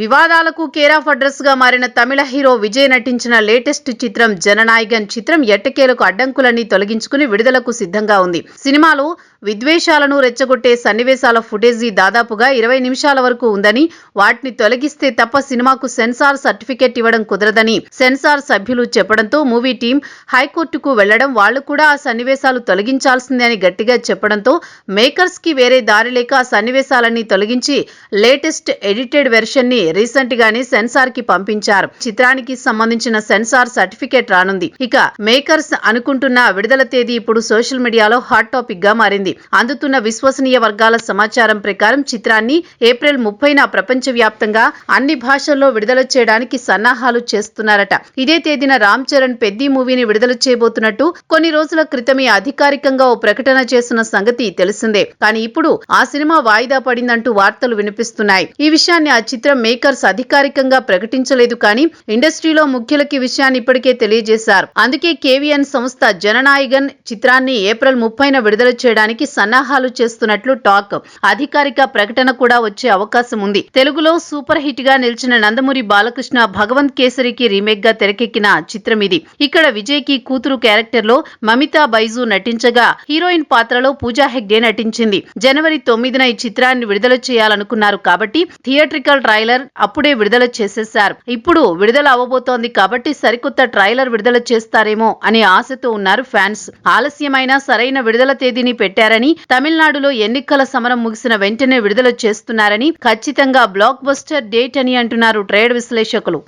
వివాదాలకు care of address గా మారిన తమిళ హీరో విజయ్ నటించిన లేటెస్ట్ చిత్రం జననాయగన్ చిత్రం ఎట్టకేలకు అడ్డంకులన్నీ తొలగించుకుని విడుదలకు సిద్ధంగా ఉంది. సినిమాలో విద్వేషాలను రెచ్చగొట్టే సన్నివేశాల ఫుటేజీ దాదాపుగా 20 నిమిషాల వరకు ఉందని, వాటిని తొలగిస్తే తప్ప సినిమాకు సెన్సార్ సర్టిఫికెట్ ఇవ్వడం కుదరదని సెన్సార్ సభ్యులు చెప్పడంతో మూవీ టీం హైకోర్టుకు వెళ్లడం, వాళ్లు కూడా ఆ సన్నివేశాలు తొలగించాల్సిందే అని గట్టిగా చెప్పడంతో మేకర్స్ కి వేరే దారి లేక ఆ సన్నివేశాలన్నీ తొలగించి లేటెస్ట్ ఎడిటెడ్ వెర్షన్ ని రీసెంట్ గానే సెన్సార్ కి పంపించారు. చిత్రానికి సంబంధించిన సెన్సార్ సర్టిఫికెట్ రానుంది. ఇక మేకర్స్ అనుకుంటున్న విడుదల తేదీ ఇప్పుడు సోషల్ మీడియాలో హాట్ టాపిక్ గా మారింది. అందుతున్న విశ్వసనీయ వర్గాల సమాచారం ప్రకారం చిత్రాన్ని ఏప్రిల్ 30న ప్రపంచవ్యాప్తంగా అన్ని భాషల్లో విడుదల చేయడానికి సన్నాహాలు చేస్తున్నారట. ఇదే తేదీన రామ్ చరణ్ పెద్ది మూవీని విడుదల చేయబోతున్నట్టు కొన్ని రోజుల క్రితమే అధికారికంగా ఓ ప్రకటన చేసిన సంగతి తెలిసిందే. కానీ ఇప్పుడు ఆ సినిమా వాయిదా పడిందంటూ వార్తలు వినిపిస్తున్నాయి. ఈ విషయాన్ని ఆ చిత్రం మేకర్స్ అధికారికంగా ప్రకటించలేదు. కానీ ఇండస్ట్రీలో ముఖ్యులకి విషయాన్ని ఇప్పటికే తెలియజేశారు. అందుకే కేవీఎన్ సంస్థ జననాయగన్ చిత్రాన్ని ఏప్రిల్ 30న విడుదల చేయడానికి సన్నాహాలు చేస్తున్నట్లు టాక్. అధికారిక ప్రకటన కూడా వచ్చే అవకాశం ఉంది. తెలుగులో సూపర్ హిట్ గా నిలిచిన నందమూరి బాలకృష్ణ భగవంత్ కేసరికి రీమేక్ గా తెరకెక్కిన చిత్రం ఇది. ఇక్కడ విజయ్ కి కూతురు క్యారెక్టర్ లో మమితా బైజు నటించగా, హీరోయిన్ పాత్రలో పూజా హెగ్డే నటించింది. జనవరి 9న ఈ చిత్రాన్ని విడుదల చేయాలనుకున్నారు కాబట్టి థియేట్రికల్ ట్రైలర్ అప్పుడే విడుదల చేసేశారు. ఇప్పుడు విడుదల అవబోతోంది కాబట్టి సరికొత్త ట్రైలర్ విడుదల చేస్తారేమో అనే ఆశతో ఉన్నారు ఫ్యాన్స్. ఆలస్యమైన సరైన విడుదల తేదీని పెట్టారని, తమిళనాడులో ఎన్నికల సమరం ముగిసిన వెంటనే విడుదల చేస్తున్నారని, ఖచ్చితంగా బ్లాక్ బస్టర్ డేట్ అని అంటున్నారు ట్రేడ్ విశ్లేషకులు.